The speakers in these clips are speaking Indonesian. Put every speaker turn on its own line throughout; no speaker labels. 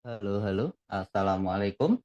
Halo halo, assalamualaikum.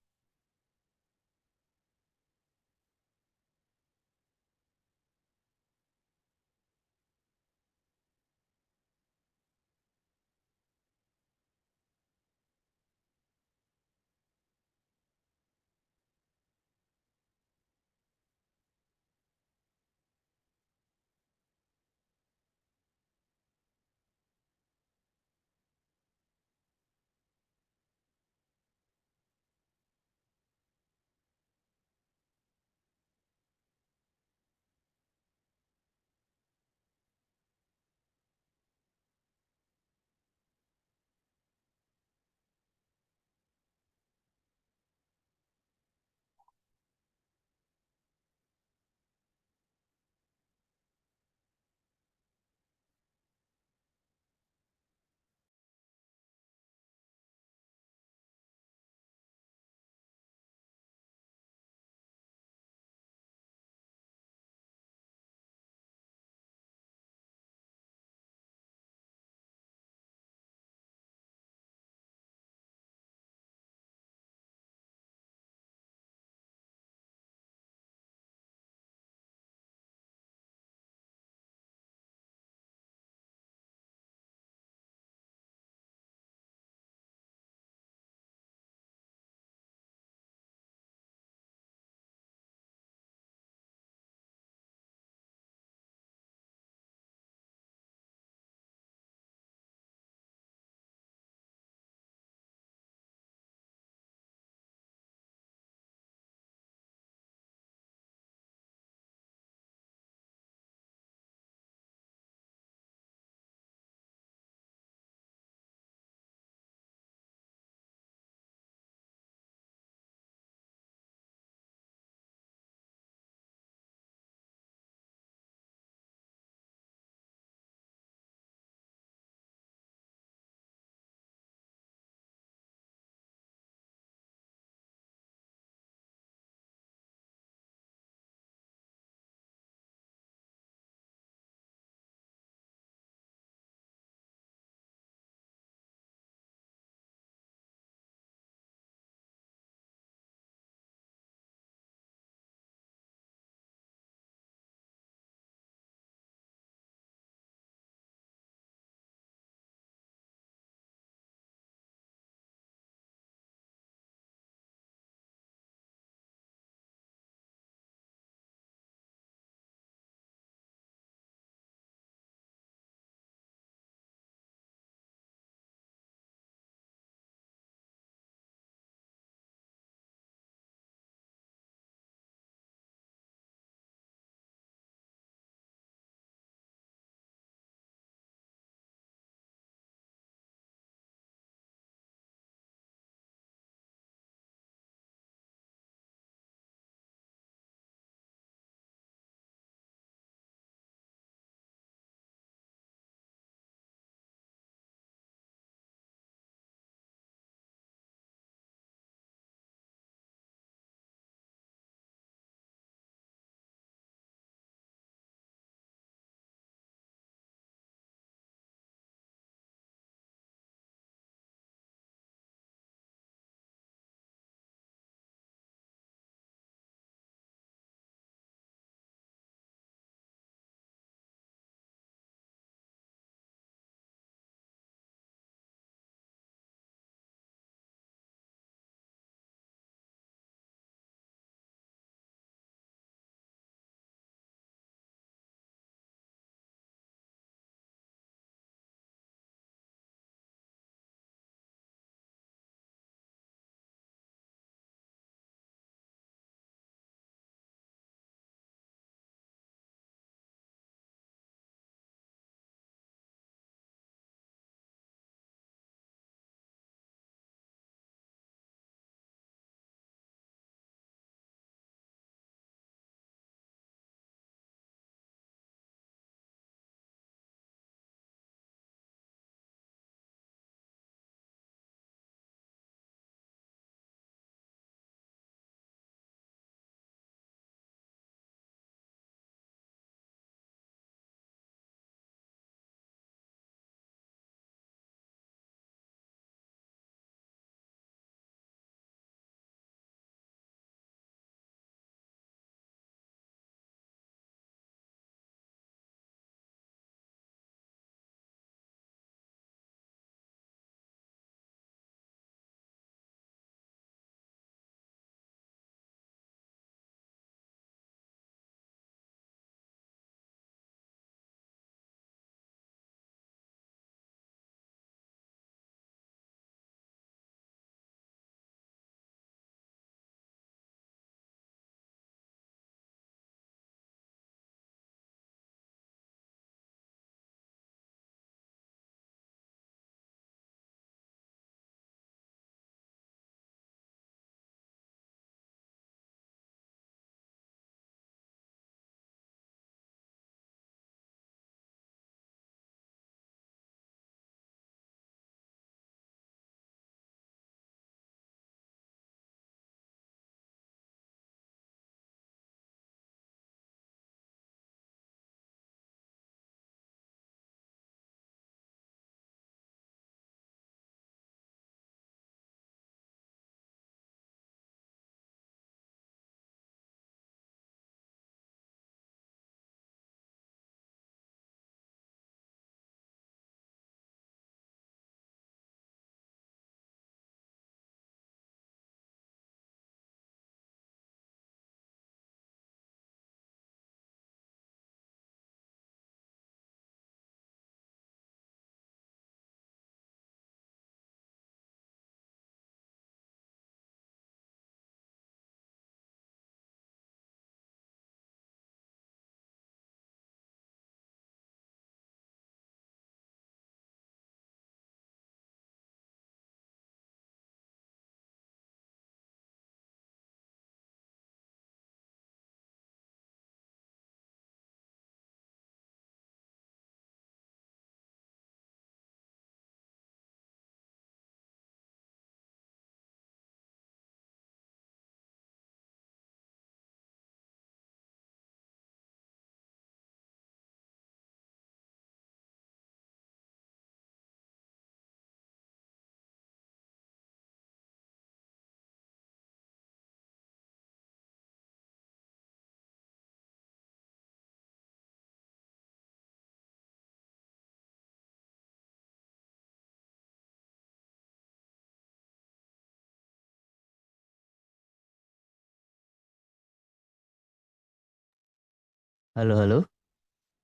Halo, halo.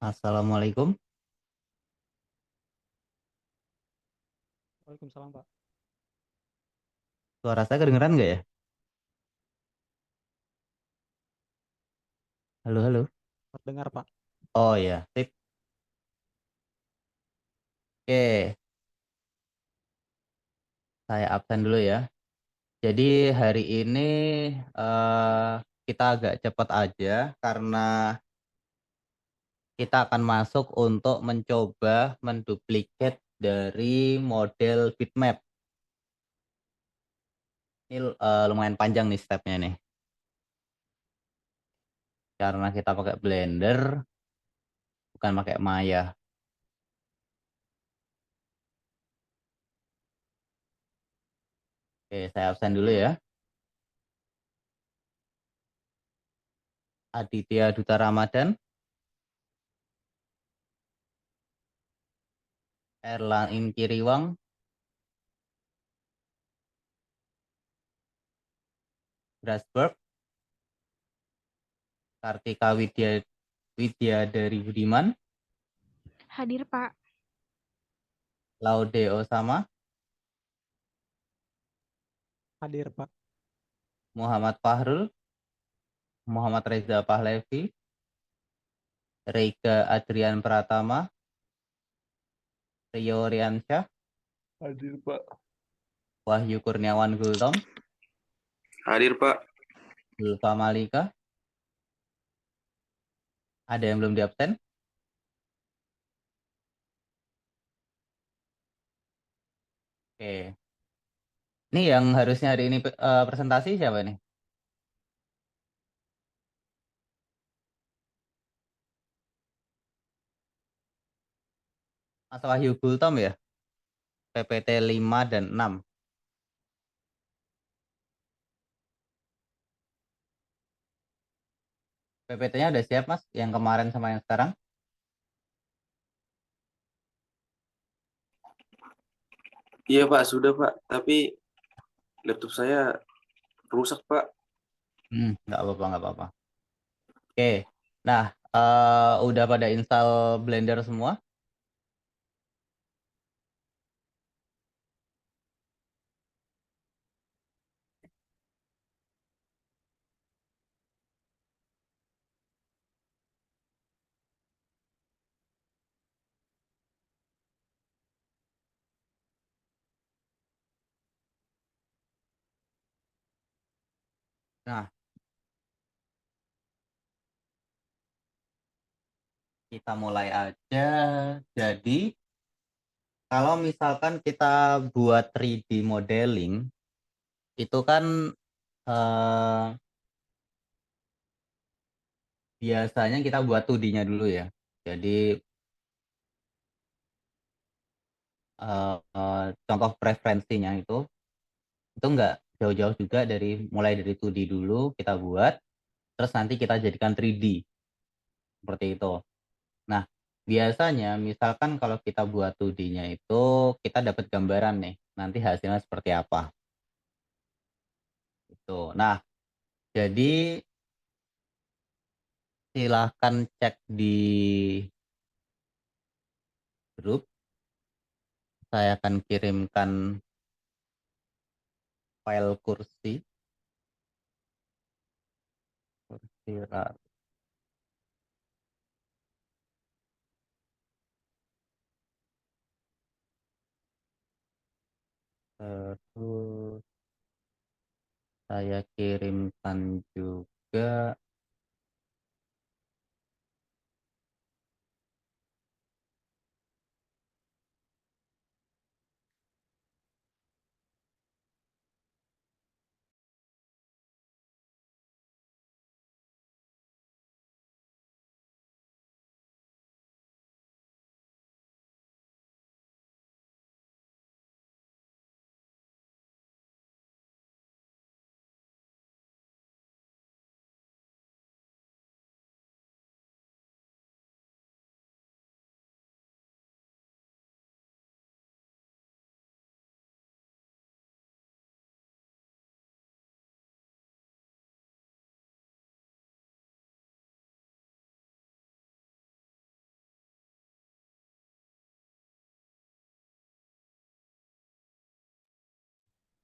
Assalamualaikum.
Waalaikumsalam, Pak.
Suara saya kedengeran nggak ya? Halo, halo.
Terdengar, Pak.
Oh ya, sip. Oke, saya absen dulu ya. Jadi hari ini eh, kita agak cepat aja karena kita akan masuk untuk mencoba menduplikat dari model bitmap. Ini lumayan panjang nih stepnya nih. Karena kita pakai Blender, bukan pakai Maya. Oke, saya absen dulu ya. Aditya Duta Ramadan, Erlang Inkiriwang, Grasberg, Kartika Widya dari Budiman,
Hadir, Pak.
Laude Osama,
Hadir, Pak.
Muhammad Fahrul, Muhammad Reza Pahlevi, Reika Adrian Pratama, Rio Riansyah,
Hadir, Pak.
Wahyu Kurniawan Gultom,
Hadir, Pak.
Zulfa Malika. Ada yang belum diabsen? Oke. Ini yang harusnya hari ini presentasi siapa nih? Mas Wahyu Gultom ya? PPT 5 dan 6. PPT-nya udah siap, Mas? Yang kemarin sama yang sekarang?
Iya, Pak, sudah, Pak. Tapi laptop saya rusak, Pak.
Nggak apa-apa, nggak apa-apa. Oke. Nah, udah pada install Blender semua? Nah, kita mulai aja. Jadi, kalau misalkan kita buat 3D modeling, itu kan eh, biasanya kita buat 2D-nya dulu ya. Jadi, contoh preferensinya itu nggak jauh-jauh juga mulai dari 2D dulu kita buat, terus nanti kita jadikan 3D, seperti itu. Nah, biasanya misalkan kalau kita buat 2D-nya itu, kita dapat gambaran nih, nanti hasilnya seperti apa. Itu. Nah, jadi silahkan cek di grup. Saya akan kirimkan file kursi terus saya kirimkan juga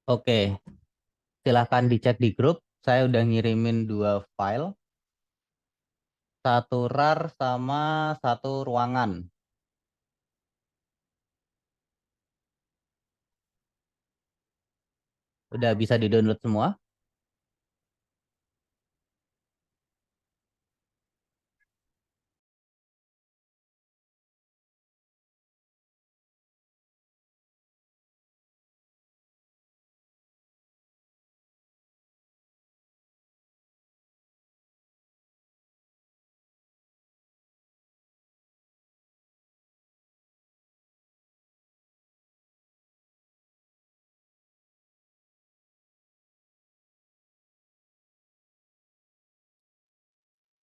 Oke, silahkan dicek di grup. Saya udah ngirimin 2 file, satu RAR sama satu ruangan. Udah bisa di-download semua?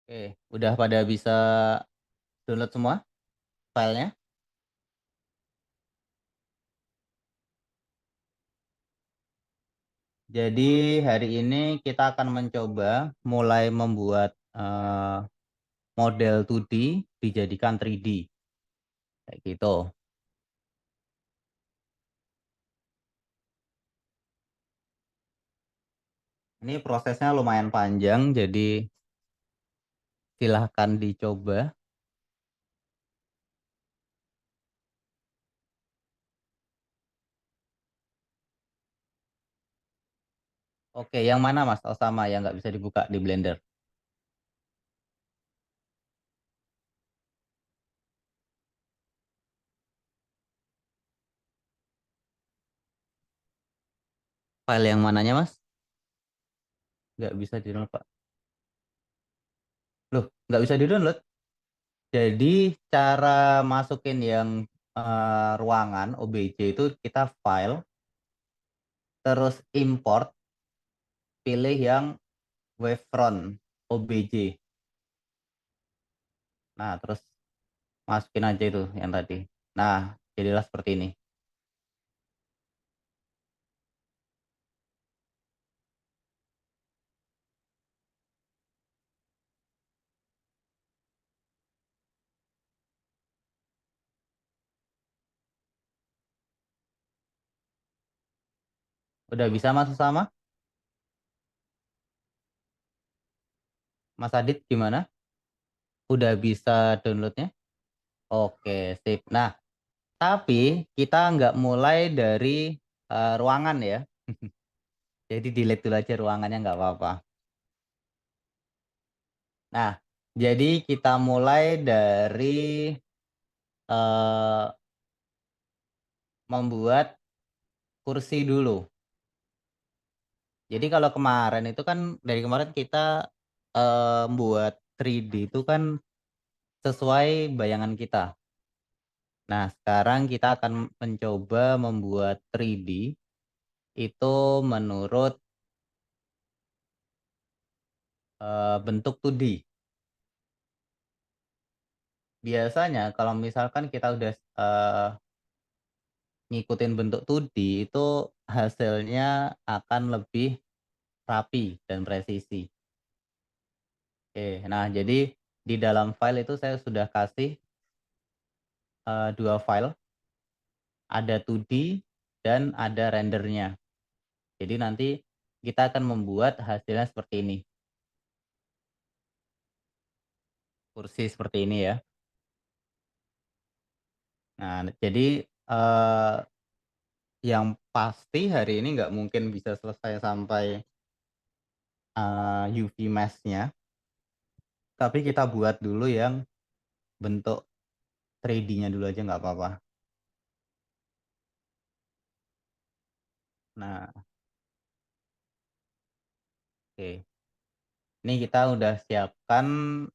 Oke, udah pada bisa download semua filenya? Jadi hari ini kita akan mencoba mulai membuat model 2D dijadikan 3D. Kayak gitu. Ini prosesnya lumayan panjang, jadi silahkan dicoba. Oke, yang mana Mas Osama yang nggak bisa dibuka di Blender? File yang mananya Mas? Nggak bisa di-download Pak. Loh, nggak bisa di-download? Jadi cara masukin yang ruangan OBJ itu kita file, terus import, pilih yang wavefront OBJ. Nah, terus masukin aja itu yang tadi. Nah, jadilah seperti ini. Udah bisa Mas sama? Mas Adit gimana? Udah bisa downloadnya? Oke, sip. Nah, tapi kita nggak mulai dari ruangan ya. Jadi delete dulu aja ruangannya nggak apa-apa. Nah, jadi kita mulai dari eh, membuat kursi dulu. Jadi kalau kemarin itu kan dari kemarin kita buat 3D itu kan sesuai bayangan kita. Nah, sekarang kita akan mencoba membuat 3D itu menurut bentuk 2D. Biasanya kalau misalkan kita udah ngikutin bentuk 2D itu hasilnya akan lebih rapi dan presisi. Oke, nah jadi di dalam file itu saya sudah kasih 2 file, ada 2D dan ada rendernya. Jadi nanti kita akan membuat hasilnya seperti ini. Kursi seperti ini ya. Nah, jadi yang pasti hari ini nggak mungkin bisa selesai sampai UV mesh-nya. Tapi kita buat dulu yang bentuk 3D-nya dulu aja nggak apa-apa. Nah, oke. Ini kita udah siapkan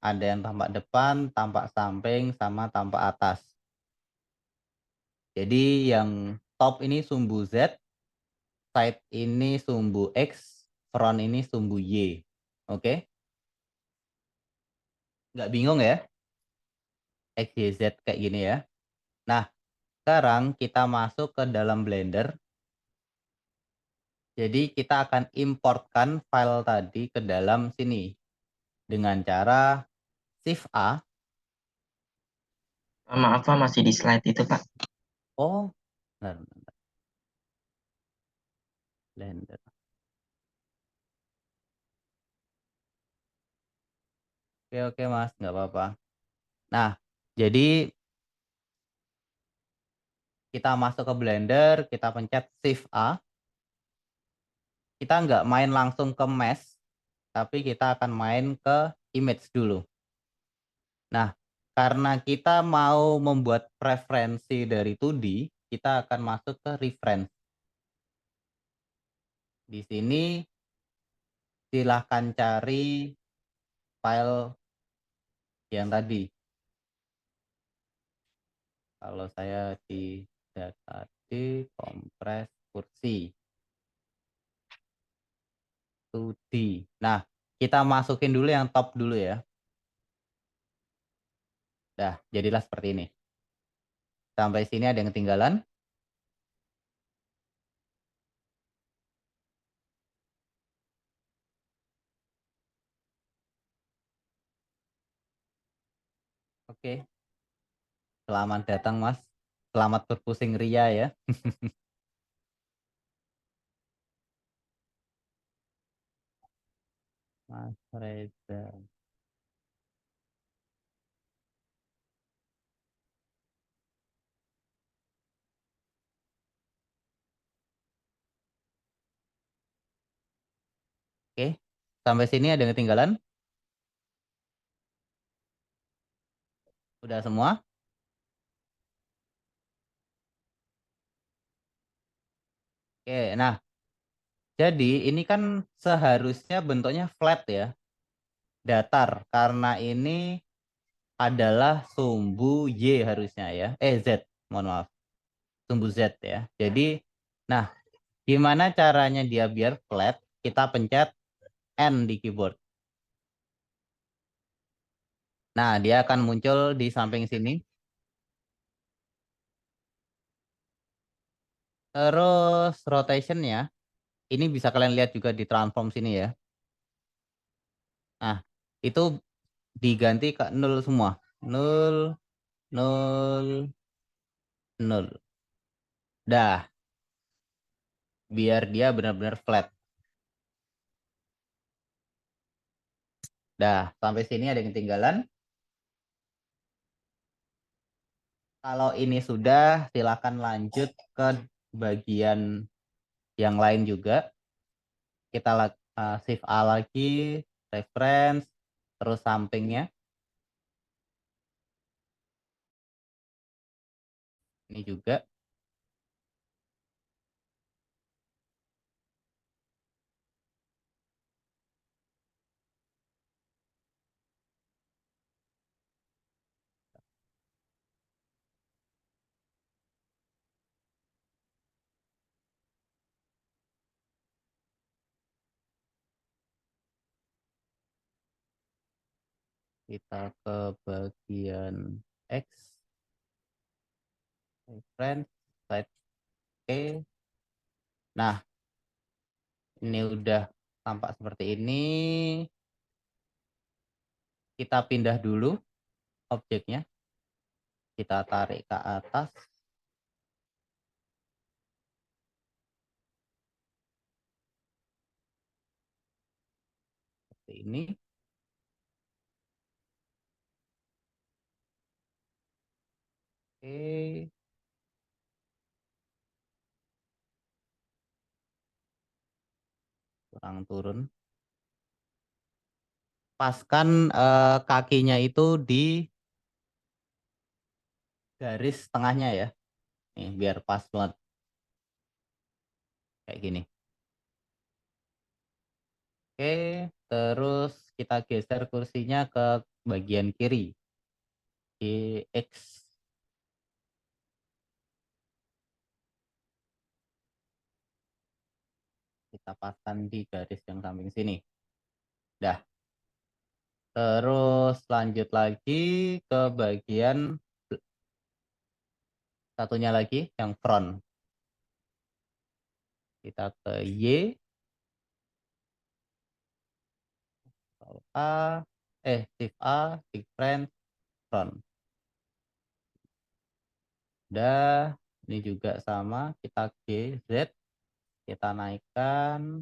ada yang tampak depan, tampak samping, sama tampak atas. Jadi yang top ini sumbu Z, side ini sumbu X, front ini sumbu Y. Oke? Nggak bingung ya? X, Y, Z kayak gini ya. Nah, sekarang kita masuk ke dalam Blender. Jadi kita akan importkan file tadi ke dalam sini dengan cara Shift A.
Maaf Pak, masih di slide itu Pak.
Oh, bentar. Blender. Oke Mas, nggak apa-apa. Nah, jadi kita masuk ke Blender, kita pencet Shift A. Kita nggak main langsung ke mesh, tapi kita akan main ke image dulu. Nah, karena kita mau membuat preferensi dari 2D, kita akan masuk ke reference. Di sini silahkan cari file yang tadi. Kalau saya di data D, kompres kursi 2D. Nah, kita masukin dulu yang top dulu ya. Dah, jadilah seperti ini. Sampai sini ada yang ketinggalan? Oke. Selamat datang, Mas. Selamat berpusing ria ya. Mas Reza. Oke. Sampai sini ada yang ketinggalan? Udah semua? Oke, nah. Jadi ini kan seharusnya bentuknya flat ya. Datar. Karena ini adalah sumbu Y harusnya ya. Z, mohon maaf. Sumbu Z ya. Jadi, nah, gimana caranya dia biar flat? Kita pencet N di keyboard. Nah, dia akan muncul di samping sini. Terus rotationnya, ini bisa kalian lihat juga di transform sini ya. Nah, itu diganti ke 0 semua. 0, 0, 0. Dah, biar dia benar-benar flat. Dah, sampai sini ada yang ketinggalan. Kalau ini sudah, silakan lanjut ke bagian yang lain juga. Kita shift A lagi, reference, terus sampingnya. Ini juga. Kita ke bagian X, reference, side A. Nah, ini udah tampak seperti ini. Kita pindah dulu objeknya. Kita tarik ke atas. Seperti ini. Oke. Kurang turun. Paskan kakinya itu di garis tengahnya ya. Nih, biar pas banget. Kayak gini. Oke, terus kita geser kursinya ke bagian kiri. Di X. Kita paskan di garis yang samping sini. Dah. Terus lanjut lagi ke bagian satunya lagi, yang front. Kita ke Y. A. Shift A, different, front. Dah. Ini juga sama, kita G, Z. Kita naikkan,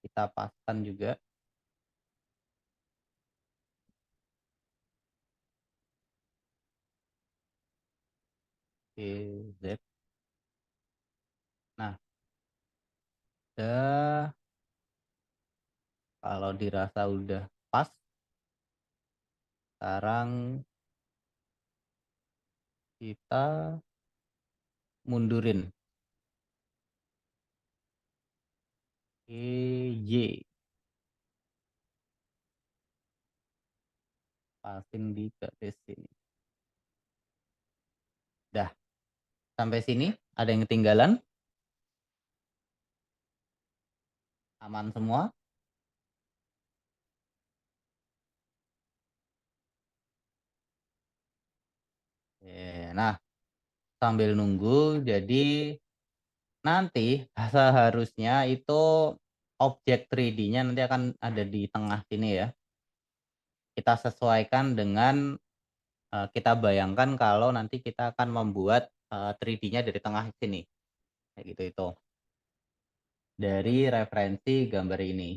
kita paskan juga. Oke, Z. Nah, udah. Kalau dirasa udah pas, sekarang kita mundurin. Y. Pasin di garis sini. Dah, sampai sini ada yang ketinggalan? Aman semua? Nah, sambil nunggu, jadi nanti seharusnya itu objek 3D-nya nanti akan ada di tengah sini ya. Kita sesuaikan dengan kita bayangkan kalau nanti kita akan membuat 3D-nya dari tengah sini. Kayak gitu itu. Dari referensi gambar ini.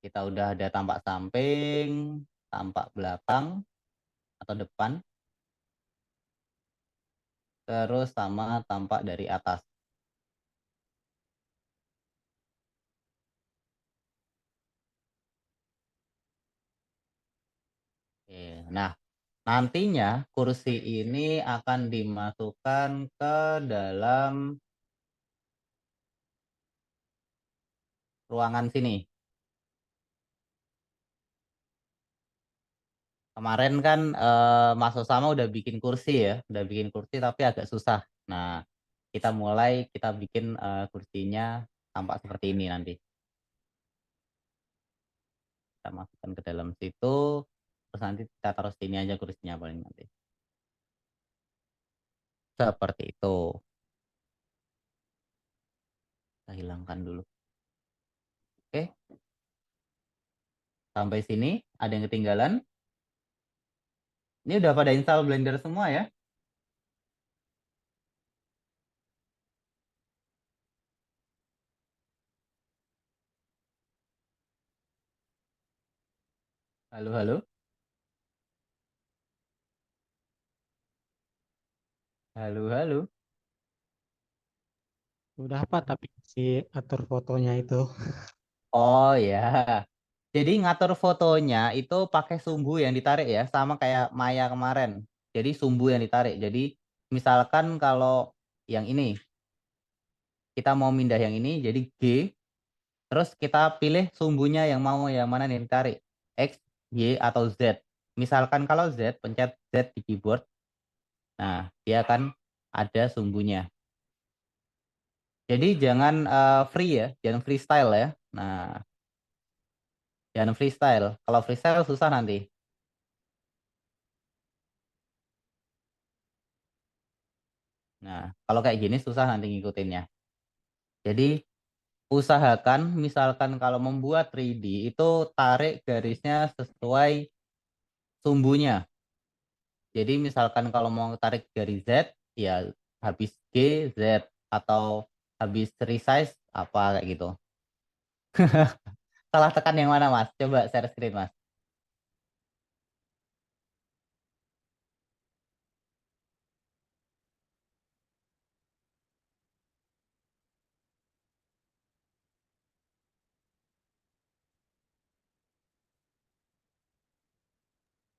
Kita udah ada tampak samping, tampak belakang atau depan. Terus sama tampak dari atas. Oke, nah nantinya kursi ini akan dimasukkan ke dalam ruangan sini. Kemarin kan Mas Osama udah bikin kursi ya, udah bikin kursi tapi agak susah. Nah, kita bikin kursinya tampak seperti ini nanti. Kita masukkan ke dalam situ, terus nanti kita taruh sini aja kursinya paling nanti. Seperti itu. Kita hilangkan dulu. Oke. Sampai sini ada yang ketinggalan? Ini udah pada install Blender semua ya? Halo, halo. Halo, halo.
Udah Pak, tapi si atur fotonya itu.
Oh ya. Jadi ngatur fotonya itu pakai sumbu yang ditarik ya, sama kayak Maya kemarin. Jadi sumbu yang ditarik. Jadi misalkan kalau yang ini, kita mau pindah yang ini, jadi G, terus kita pilih sumbunya yang mau yang mana nih ditarik, X, Y, atau Z. Misalkan kalau Z, pencet Z di keyboard, nah dia akan ada sumbunya. Jadi jangan free ya, jangan freestyle ya. Nah, jangan freestyle. Kalau freestyle susah nanti. Nah, kalau kayak gini susah nanti ngikutinnya. Jadi usahakan misalkan kalau membuat 3D itu tarik garisnya sesuai sumbunya. Jadi misalkan kalau mau tarik garis Z, ya habis G, Z. Atau habis resize, apa kayak gitu. Salah tekan yang mana Mas? Coba share screen Mas.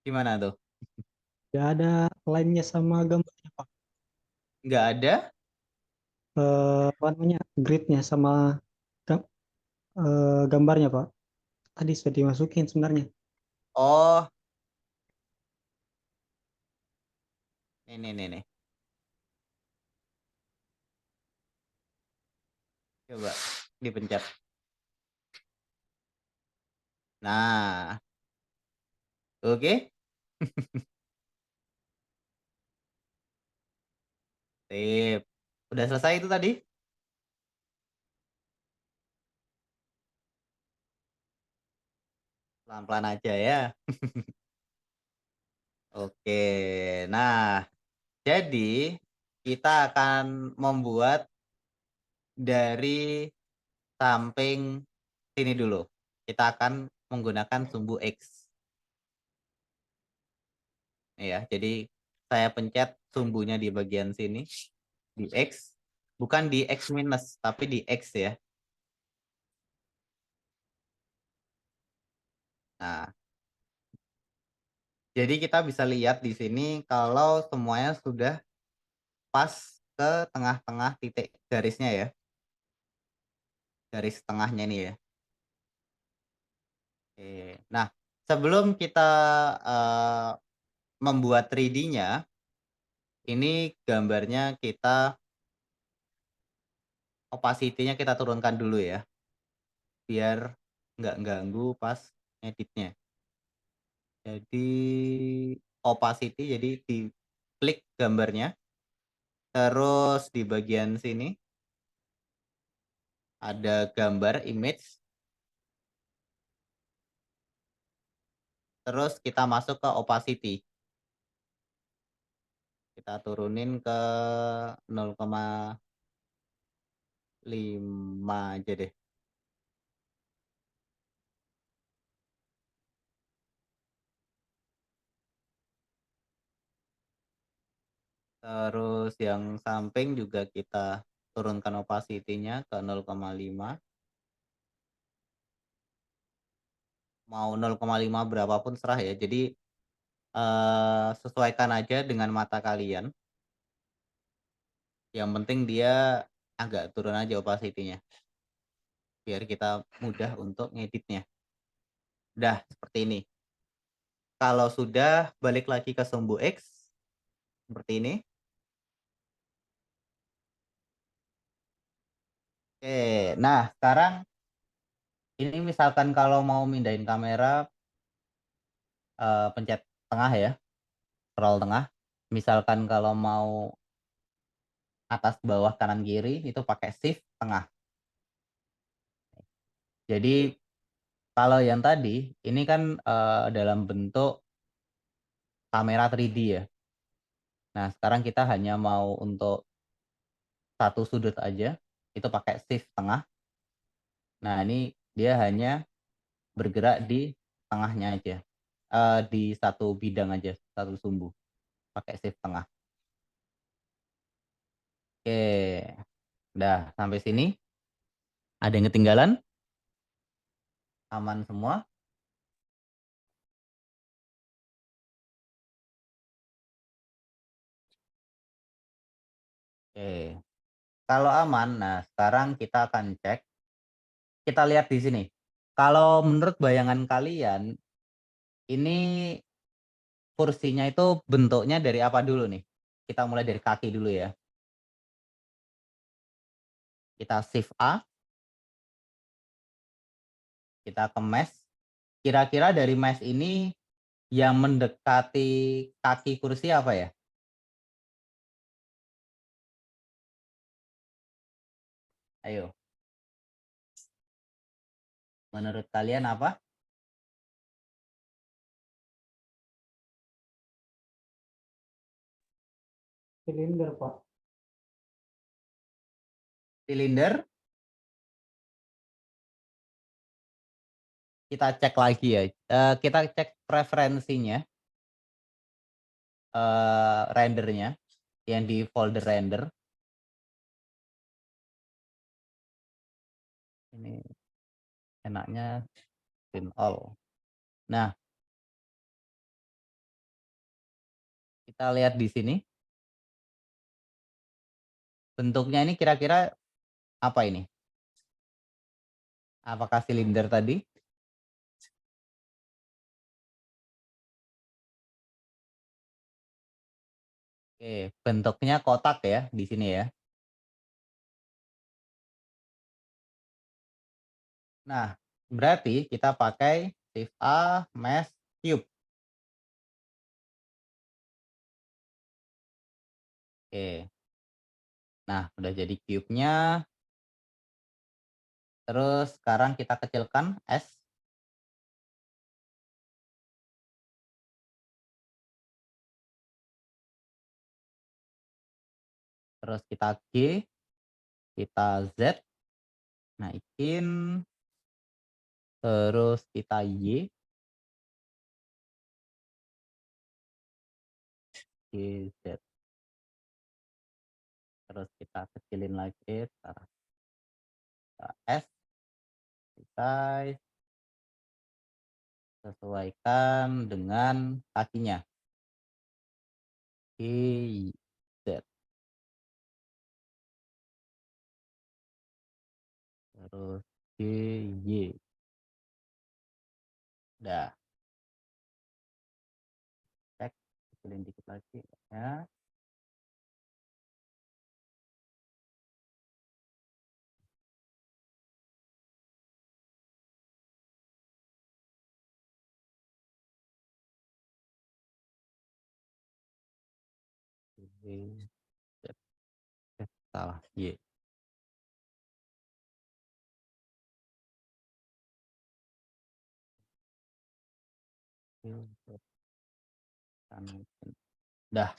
Gimana tuh?
Gak ada line-nya sama gambarnya Pak.
Nggak ada?
Apa namanya? Grid-nya sama gam- gambarnya Pak. Tadi sudah dimasukin sebenarnya.
Oh, ini. Coba dipencet. Nah, oke. Sip. Udah selesai itu tadi? Pelan-pelan aja ya. Oke. Nah, jadi kita akan membuat dari samping sini dulu. Kita akan menggunakan sumbu X. Ya, jadi saya pencet sumbunya di bagian sini, di X. Bukan di X minus, tapi di X ya. Nah, jadi kita bisa lihat di sini kalau semuanya sudah pas ke tengah-tengah titik garisnya ya. Garis tengahnya nih ya. Oke. Nah, sebelum kita membuat 3D-nya, ini gambarnya kita opacity-nya kita turunkan dulu ya, biar nggak ganggu pas editnya. Jadi opacity, jadi diklik gambarnya, terus di bagian sini ada gambar image, terus kita masuk ke opacity. Kita turunin ke 0,5 aja deh. Terus yang samping juga kita turunkan opacity-nya ke 0,5. Mau 0,5 berapapun serah ya. Jadi sesuaikan aja dengan mata kalian. Yang penting dia agak turun aja opacity-nya. Biar kita mudah untuk ngeditnya. Udah seperti ini. Kalau sudah, balik lagi ke sumbu X. Seperti ini. Oke, nah sekarang ini misalkan kalau mau mindahin kamera, pencet tengah ya, scroll tengah. Misalkan kalau mau atas, bawah, kanan, kiri, itu pakai shift tengah. Jadi kalau yang tadi, ini kan dalam bentuk kamera 3D ya. Nah sekarang kita hanya mau untuk satu sudut aja, itu pakai shift tengah. Nah ini dia hanya bergerak di tengahnya aja, di satu bidang aja, satu sumbu, pakai shift tengah. Oke, udah sampai sini. Ada yang ketinggalan? Aman semua? Oke, kalau aman, nah sekarang kita akan cek. Kita lihat di sini. Kalau menurut bayangan kalian, ini kursinya itu bentuknya dari apa dulu nih? Kita mulai dari kaki dulu ya. Kita shift A. Kita ke mesh. Kira-kira dari mesh ini yang mendekati kaki kursi apa ya? Ayo. Menurut kalian apa?
Silinder, Pak.
Silinder. Kita cek lagi ya. Kita cek preferensinya, rendernya, yang di folder render. Ini enaknya spin all. Nah, kita lihat di sini. Bentuknya ini kira-kira apa ini? Apakah silinder tadi? Oke, bentuknya kotak ya di sini ya. Nah, berarti kita pakai shift A, mesh, cube. Oke. Nah, udah jadi cube-nya. Terus sekarang kita kecilkan S. terus kita G, kita Z, naikin, terus kita Y, G, Z. Terus kita kecilin lagi, kita S, size, sesuaikan dengan kakinya. G, Z. Terus G, Y. Udah. Cek, kecilin dikit lagi ya. G, Z. Salah, Y. Udah.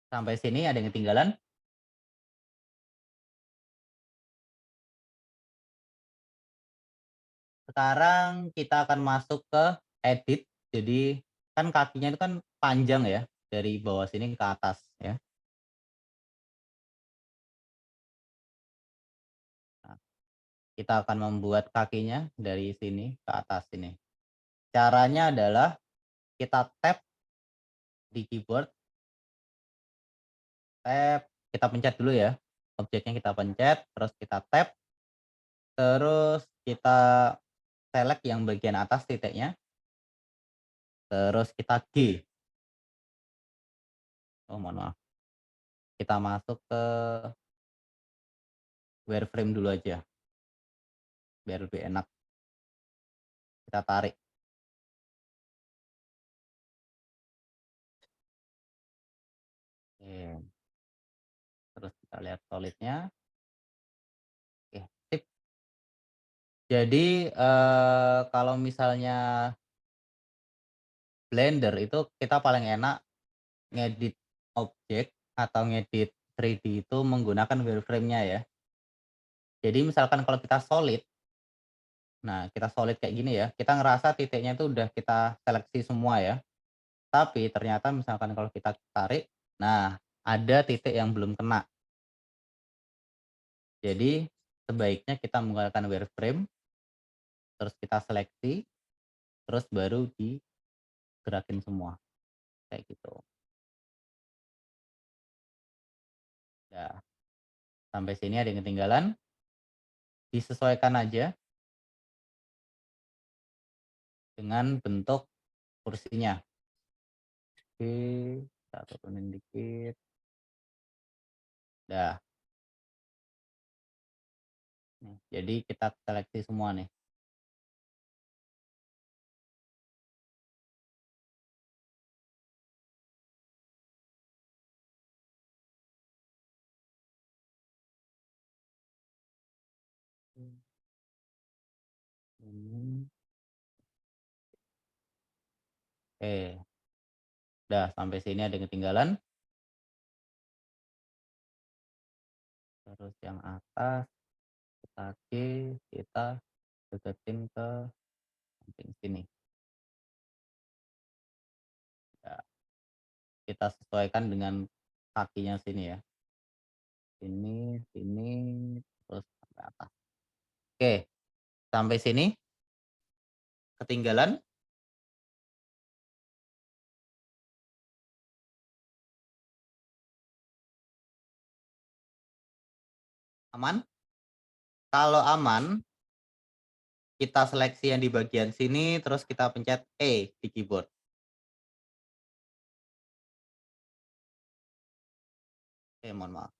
Sampai sini ada yang ketinggalan? Sekarang kita akan masuk ke edit. Jadi kan kakinya itu kan panjang ya, dari bawah sini ke atas ya. Nah, kita akan membuat kakinya dari sini ke atas sini. Caranya adalah kita tap di keyboard, tap, kita pencet dulu ya. Objeknya kita pencet, terus kita tap, terus kita select yang bagian atas titiknya, terus kita G. Oh, mohon maaf. Kita masuk ke wireframe dulu aja, biar lebih enak. Kita tarik. Oke. Terus kita lihat solidnya. Oke, sip. Jadi kalau misalnya Blender itu kita paling enak ngedit objek atau ngedit 3D itu menggunakan wireframe-nya ya. Jadi misalkan kalau kita solid, nah kita solid kayak gini ya, kita ngerasa titiknya itu udah kita seleksi semua ya. Tapi ternyata misalkan kalau kita tarik, nah ada titik yang belum kena. Jadi sebaiknya kita menggunakan wireframe, terus kita seleksi, terus baru digerakin semua. Kayak gitu. Nah, sampai sini ada yang ketinggalan. Disesuaikan aja dengan bentuk kursinya. Oke, kita turunin dikit. Dah. Nih, jadi kita seleksi semua nih. Ini. Oke. Udah, sampai sini ada yang ketinggalan. Terus yang atas, kita G, kita deketin ke samping sini. Ya, kita sesuaikan dengan kakinya sini ya. Sini, terus sampai atas. Oke, sampai sini. Ketinggalan. Aman? Kalau aman, kita seleksi yang di bagian sini, terus kita pencet E di keyboard. Oke, mohon maaf.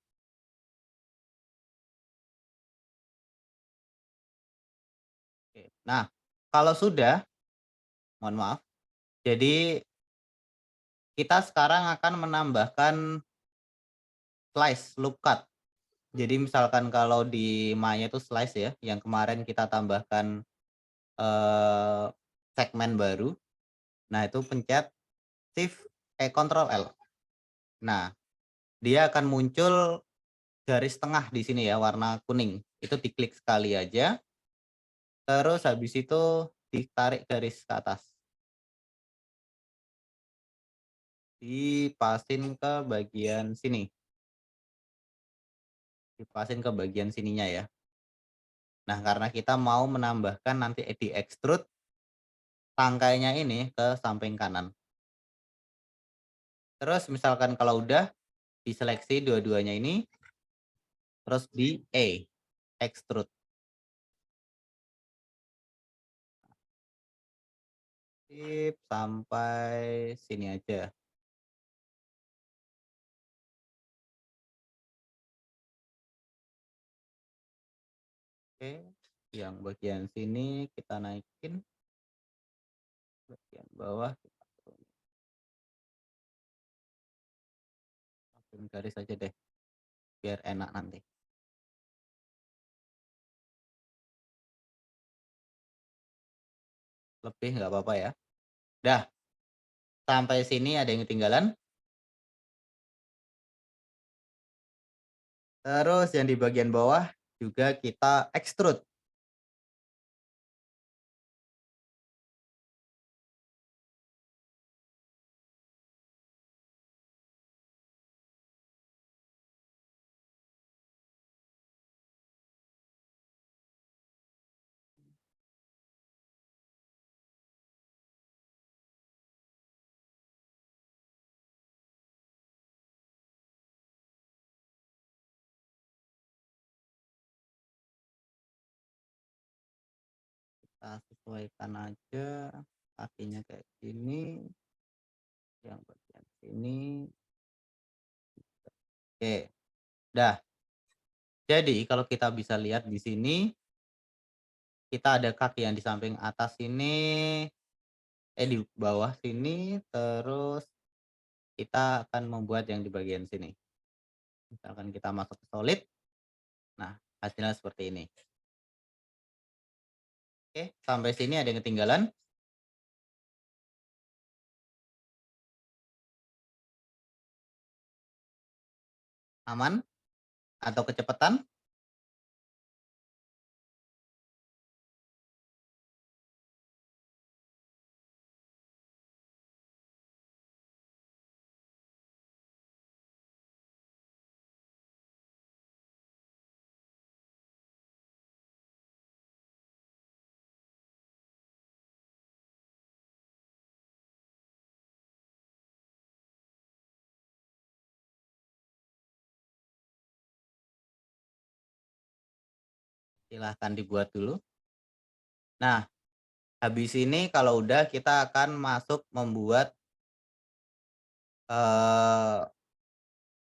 Oke. Nah, kalau sudah, mohon maaf. Jadi kita sekarang akan menambahkan slice loop cut. Jadi misalkan kalau di Maya itu slice ya, yang kemarin kita tambahkan segmen baru. Nah, itu pencet Shift Ctrl L. Nah, dia akan muncul garis tengah di sini ya, warna kuning. Itu diklik sekali aja, terus habis itu ditarik garis ke atas. Dipasin ke bagian sini. Dipasin ke bagian sininya ya. Nah, karena kita mau menambahkan nanti di extrude tangkainya ini ke samping kanan. Terus misalkan kalau udah diseleksi dua-duanya ini, terus di extrude. Sip, sampai sini aja. Oke, yang bagian sini kita naikin, bagian bawah kita turunin. Masukin garis aja deh, biar enak nanti. Lebih nggak apa-apa ya. Dah, sampai sini ada yang ketinggalan. Terus yang di bagian bawah juga kita extrude. Kita sesuaikan aja kakinya kayak gini, yang bagian sini. Oke, dah. Jadi kalau kita bisa lihat di sini, kita ada kaki yang di samping atas sini, di bawah sini, terus kita akan membuat yang di bagian sini. Misalkan kita masuk ke solid, nah hasilnya seperti ini. Oke, sampai sini ada yang ketinggalan? Aman? Atau kecepatan? Silahkan dibuat dulu. Nah, habis ini kalau udah kita akan masuk membuat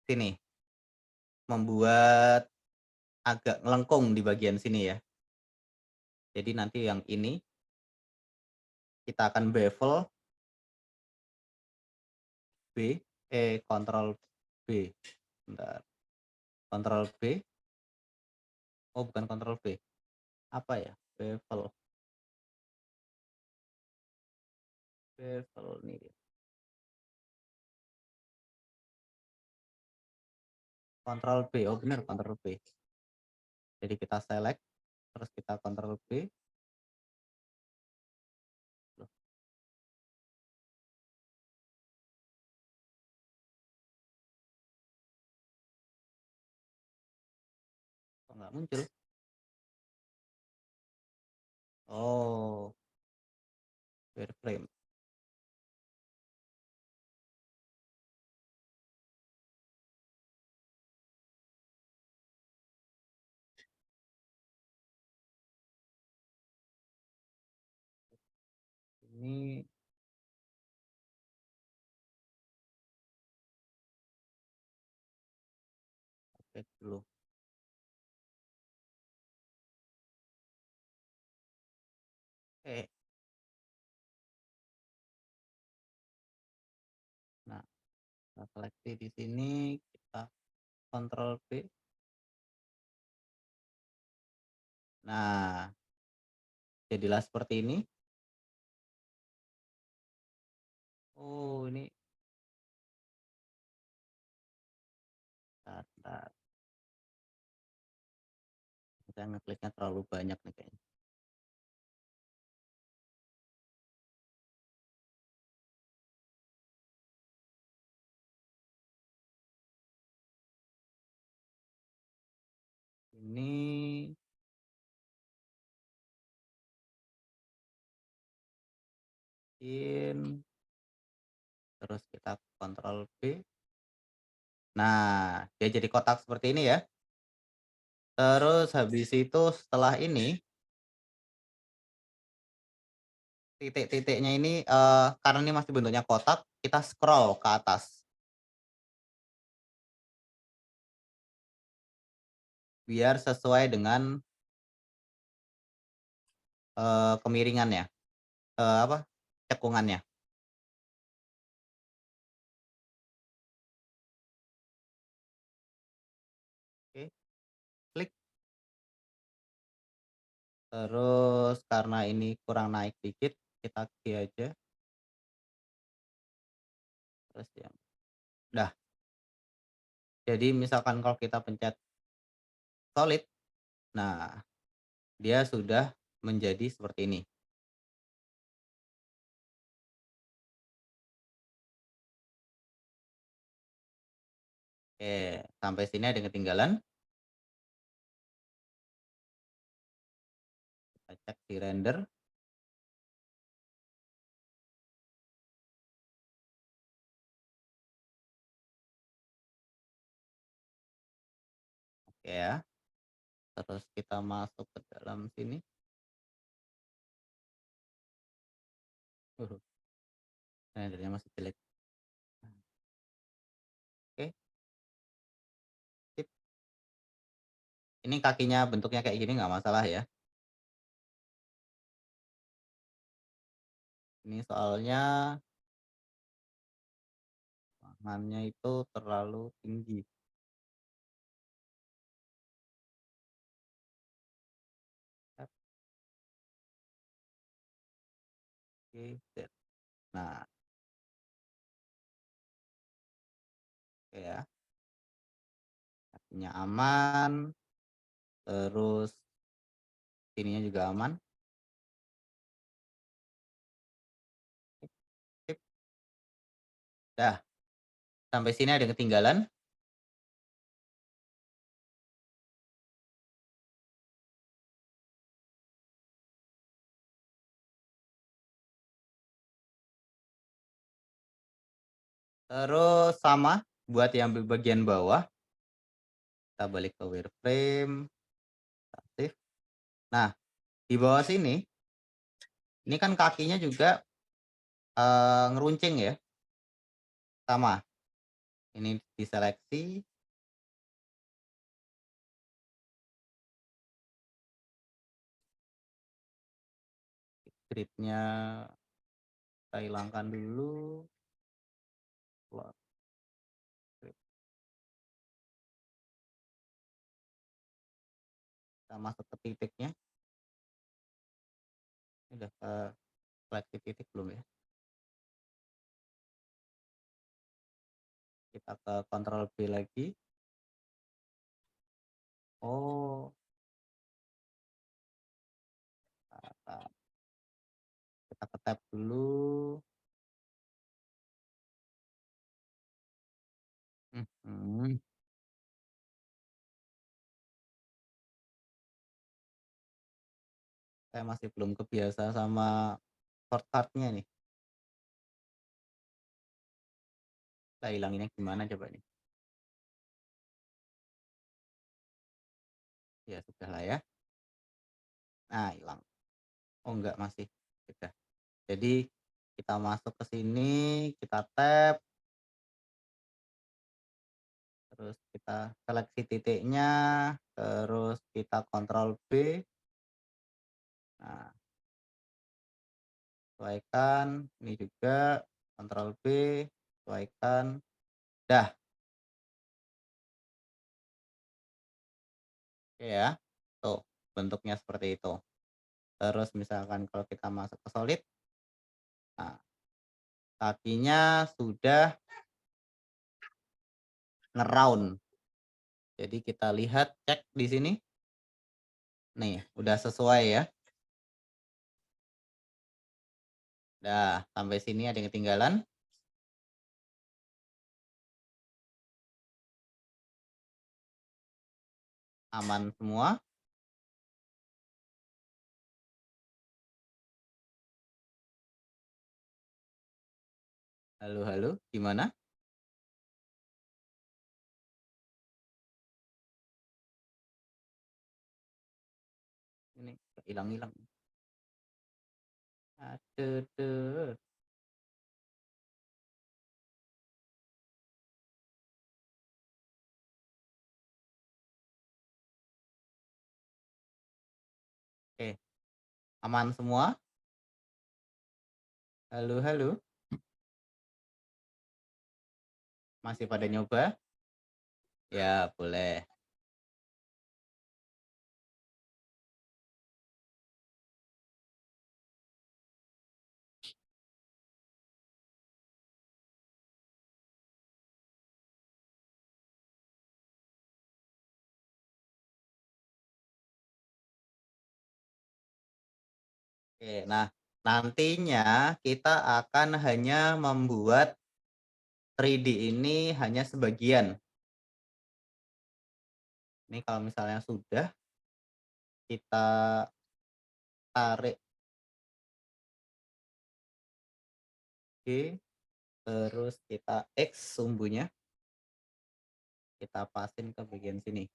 sini, membuat agak ngelengkung di bagian sini ya. Jadi nanti yang ini kita akan bevel B, Ctrl B. Bentar. Ctrl B. Oh, bukan Ctrl B. Apa ya? Bevel. Bevel nih dia. Ctrl B. Oh, benar Ctrl B. Jadi kita select, terus kita Ctrl B. Loh, kok nggak muncul? Oh, wireframe. Ini update dulu. Oke. Nah, kita seleksi di sini, kita Ctrl B. Nah, jadilah seperti ini. Oh, ini Saya ngekliknya terlalu banyak nih kayaknya. Ini terus kita kontrol B. Nah, dia jadi kotak seperti ini ya. Terus habis itu setelah ini, titik-titiknya ini, karena ini masih bentuknya kotak, kita scroll ke atas. Biar sesuai dengan, kemiringannya, apa, cekungannya. Oke, klik. Terus karena ini kurang naik dikit, kita G aja. Terus yang dah. Jadi misalkan kalau kita pencet solid, nah dia sudah menjadi seperti ini. Oke, sampai sini ada yang ketinggalan. Kita cek di render. Oke ya. Terus kita masuk ke dalam sini. Rendernya masih jelek. Oke, sip. Ini kakinya bentuknya kayak gini nggak masalah ya. Ini soalnya tangannya itu terlalu tinggi. Tap, oke, set. Nah, oke ya. Kakinya aman, terus sininya juga aman. Sip, sip. Dah, sampai sini ada yang ketinggalan. Terus sama buat yang bagian bawah, kita balik ke wireframe, aktif. Nah, di bawah sini, ini kan kakinya juga ngeruncing ya, sama. Ini diseleksi, gridnya kita hilangkan dulu. Plot grid. Kita masuk ke titiknya. Ini udah ke seleksi titik belum ya? Kita ke Ctrl B lagi. Oh, kita ke tab dulu. Mhm. Saya masih belum kebiasa sama shortcut-nya nih. Kita hilanginnya gimana coba nih? Ya sudah lah ya. Nah, hilang. Oh enggak, masih. Sudah. Jadi kita masuk ke sini, kita tab, terus kita seleksi titiknya, terus kita Ctrl B. Nah, sesuaikan, ini juga Ctrl B, sesuaikan. Dah. Oke ya. Tuh, bentuknya seperti itu. Terus misalkan kalau kita masuk ke solid, nah, kakinya sudah ngeround. Jadi kita lihat, cek di sini. Nih, udah sesuai ya. Udah, sampai sini ada yang ketinggalan? Aman semua? Halo, halo, gimana? Ini hilang-hilang. Aduh, tuh. Oke, aman semua? Halo, halo, masih pada nyoba? Ya, boleh. Oke, nah nantinya kita akan hanya membuat 3D ini hanya sebagian. Ini kalau misalnya sudah, kita tarik G, terus kita X sumbunya, kita pasin ke bagian sini.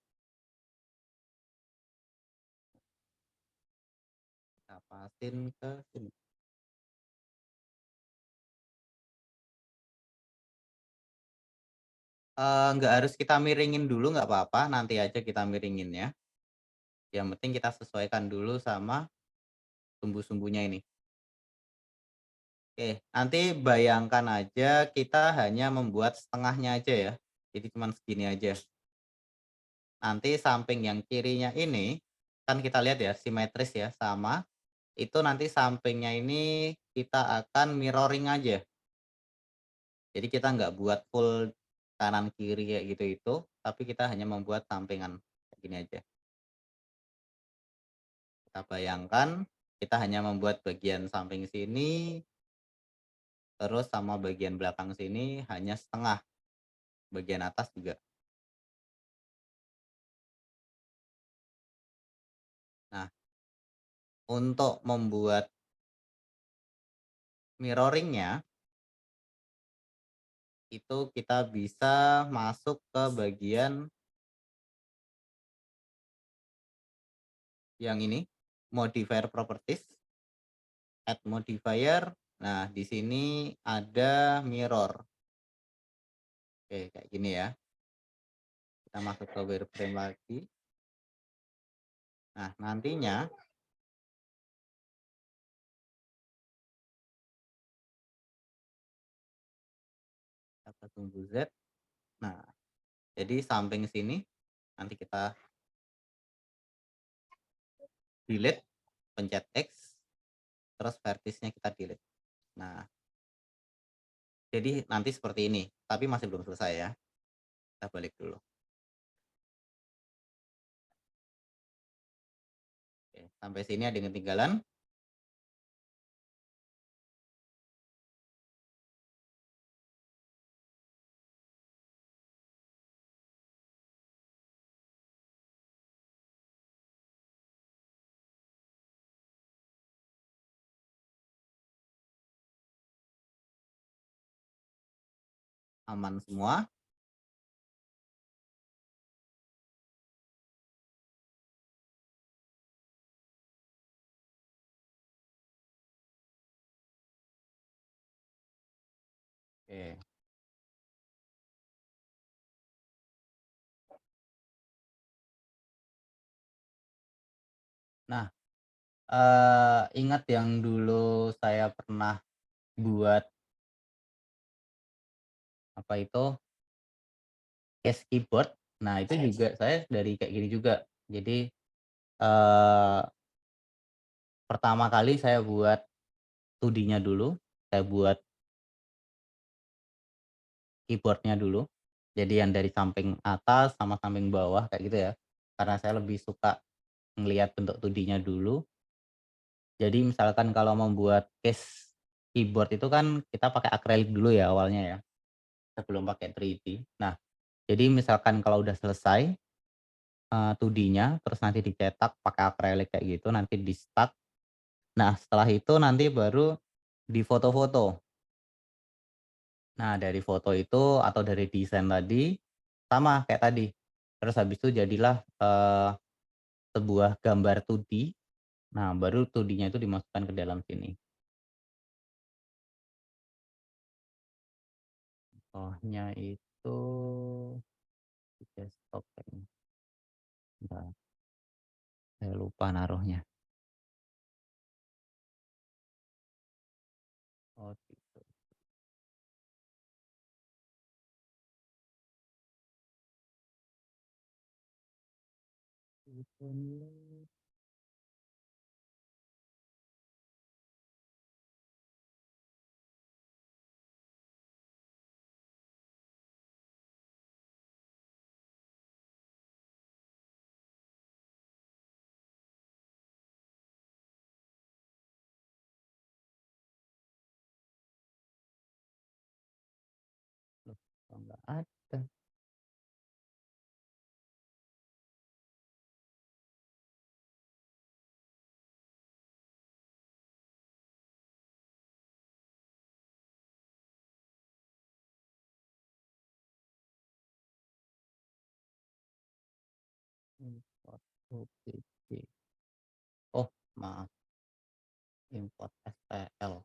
Kita pasin ke sini. Nggak harus kita miringin dulu, nggak apa-apa, nanti aja kita miringinnya. Yang penting kita sesuaikan dulu sama sumbu-sumbunya ini. Oke, nanti bayangkan aja kita hanya membuat setengahnya aja ya. Jadi cuman segini aja. Nanti samping yang kirinya ini, kan kita lihat ya simetris ya, sama. Itu nanti sampingnya ini kita akan mirroring aja. Jadi kita nggak buat full kanan kiri kayak gitu itu, tapi kita hanya membuat sampingan kayak gini aja. Kita bayangkan kita hanya membuat bagian samping sini, terus sama bagian belakang sini hanya setengah, bagian atas juga. Nah, untuk membuat mirroringnya itu kita bisa masuk ke bagian yang ini, modifier properties, add modifier. Nah, di sini ada mirror. Oke, kayak gini ya. Kita masuk ke wireframe lagi. Nah, nantinya kita tunggu Z. Nah, jadi samping sini nanti kita delete, pencet X, terus vertisnya kita delete. Nah, jadi nanti seperti ini, tapi masih belum selesai ya. Kita balik dulu. Oke, sampai sini ada yang ketinggalan. Aman semua. Oke. Nah, ingat yang dulu saya pernah buat apa itu case keyboard. Nah, itu juga saya dari kayak gini juga. Jadi pertama kali saya buat 2D-nya dulu, saya buat keyboardnya dulu. Jadi yang dari samping atas sama samping bawah kayak gitu ya. Karena saya lebih suka ngelihat bentuk 2D-nya dulu. Jadi misalkan kalau membuat case keyboard itu kan kita pakai akrilik dulu ya awalnya ya, sebelum pakai 3D. Nah, jadi misalkan kalau udah selesai, 2D-nya terus nanti dicetak pakai akrilik kayak gitu, nanti di-stuck. Nah, setelah itu nanti baru difoto-foto. Nah, dari foto itu atau dari desain tadi, sama kayak tadi. Terus habis itu jadilah, sebuah gambar 2D. Nah, baru 2D-nya itu dimasukkan ke dalam sini. Contohnya itu di desktop kayaknya. Bentar, saya lupa naruhnya. Oh, gitu. Download. Loh, kok nggak ada? Import OBJ. Oh, maaf, import STL.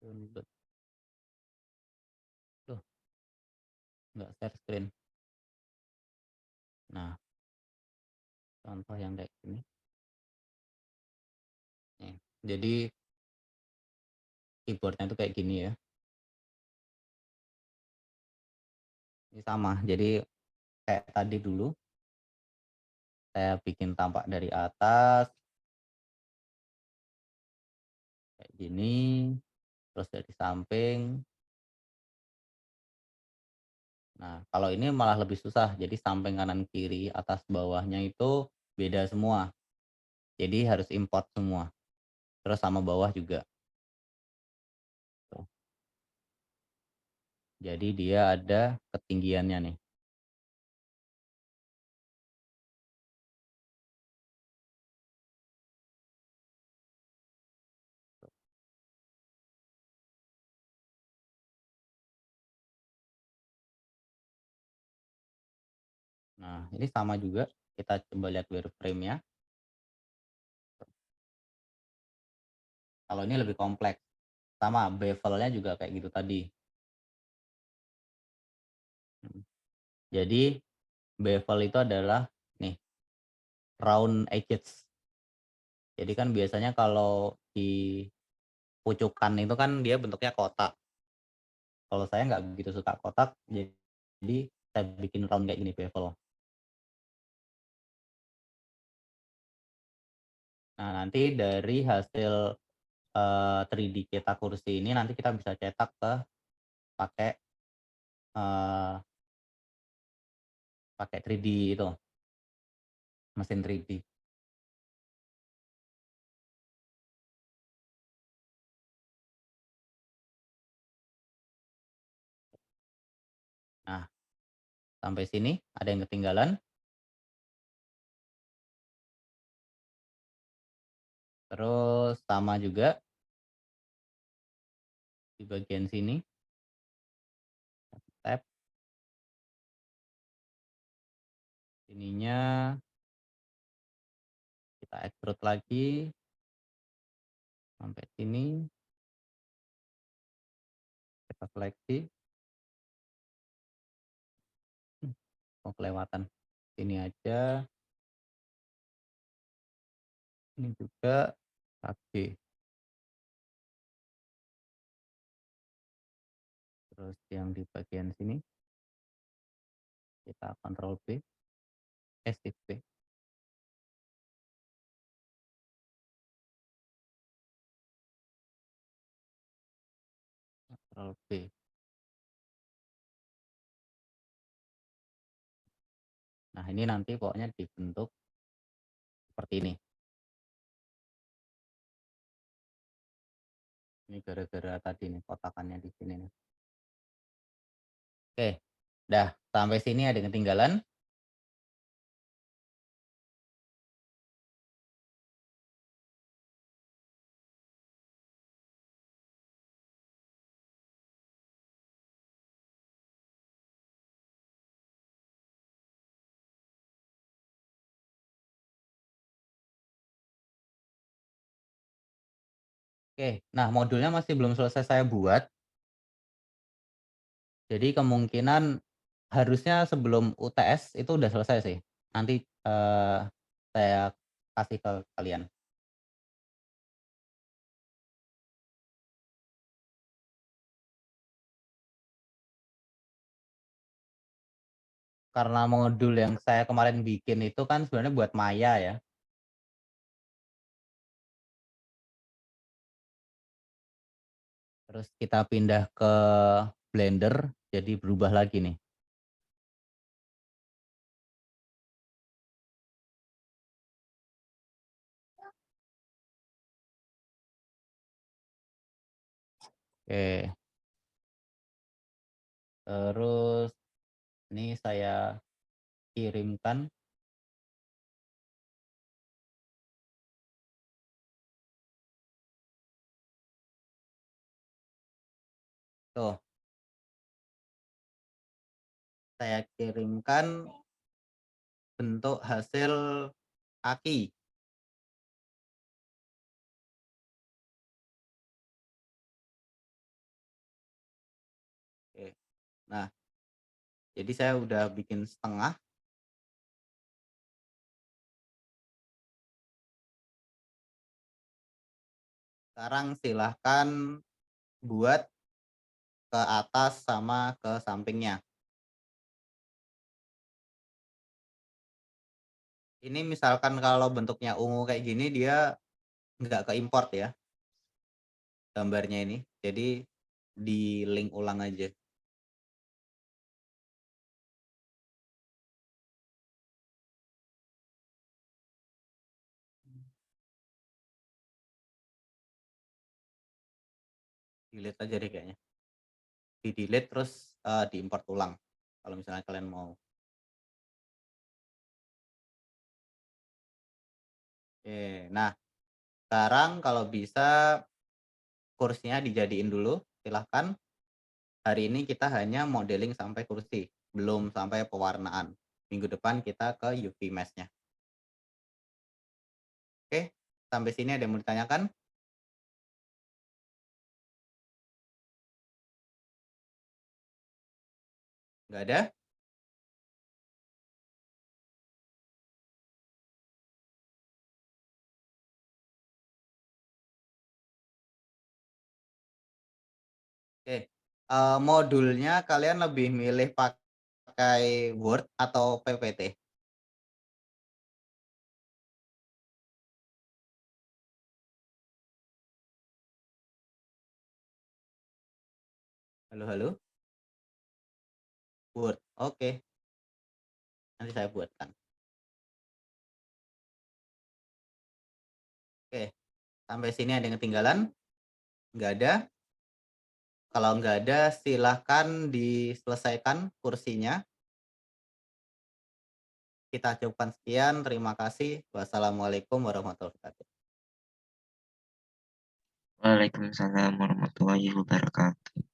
Download. Loh, nggak share screen. Nah, contoh yang kayak gini. Nih, jadi keyboardnya itu kayak gini ya. Ini sama, jadi kayak tadi dulu, saya bikin tampak dari atas, kayak gini, terus dari samping. Nah, kalau ini malah lebih susah, jadi samping kanan kiri, atas bawahnya itu beda semua. Jadi harus import semua, terus sama bawah juga. Tuh. Jadi dia ada ketinggiannya nih. Nah, ini sama juga, kita coba lihat wireframe-nya. Kalau ini lebih kompleks, sama bevel-nya juga kayak gitu tadi. Mhm. Jadi bevel itu adalah nih, round edges. Jadi kan biasanya kalau di pucukan itu kan dia bentuknya kotak. Kalau saya nggak begitu suka kotak, jadi saya bikin round kayak gini bevel. Nah, nanti dari hasil 3D cetak kursi ini nanti kita bisa cetak pakai eee, pakai 3D itu, mesin 3D. Nah, sampai sini ada yang ketinggalan? Terus sama juga di bagian sini, tab, ininya kita extrude lagi sampai sini, kita seleksi. Oh, kelewatan. Sini aja, ini juga KB. Terus yang di bagian sini kita Ctrl B, Shift B. Ctrl B. Nah, ini nanti pokoknya dibentuk seperti ini. Ini gara-gara tadi nih kotakannya di sini nih. Oke, dah sampai sini ada yang ketinggalan. Oke, nah modulnya masih belum selesai saya buat. Jadi kemungkinan harusnya sebelum UTS itu udah selesai sih. Nanti saya kasih ke kalian. Karena modul yang saya kemarin bikin itu kan sebenarnya buat Maya ya. Terus kita pindah ke Blender, jadi berubah lagi nih. Oke. Terus ini saya kirimkan. Tuh. Saya kirimkan bentuk hasil kaki. Oke. Nah, jadi saya udah bikin setengah. Sekarang silahkan buat ke atas sama ke sampingnya. Ini misalkan kalau bentuknya ungu kayak gini dia nggak ke-import ya gambarnya ini. Jadi di link ulang aja. Delete aja deh kayaknya. Di delete terus diimport ulang kalau misalnya kalian mau. Oke, nah sekarang kalau bisa kursinya dijadiin dulu, silahkan. Hari ini kita hanya modeling sampai kursi, belum sampai pewarnaan. Minggu depan kita ke UV mesh-nya. Oke, sampai sini ada yang mau ditanyakan? Nggak ada? Oke, modulnya kalian lebih milih pakai Word atau PPT? Halo, halo? Word, oke. Nanti saya buatkan. Oke, sampai sini ada yang ketinggalan? Nggak ada? Kalau nggak ada, silahkan diselesaikan kursinya. Kita cukupkan sekian. Terima kasih. Wassalamualaikum warahmatullahi wabarakatuh.
Waalaikumsalam warahmatullahi wabarakatuh.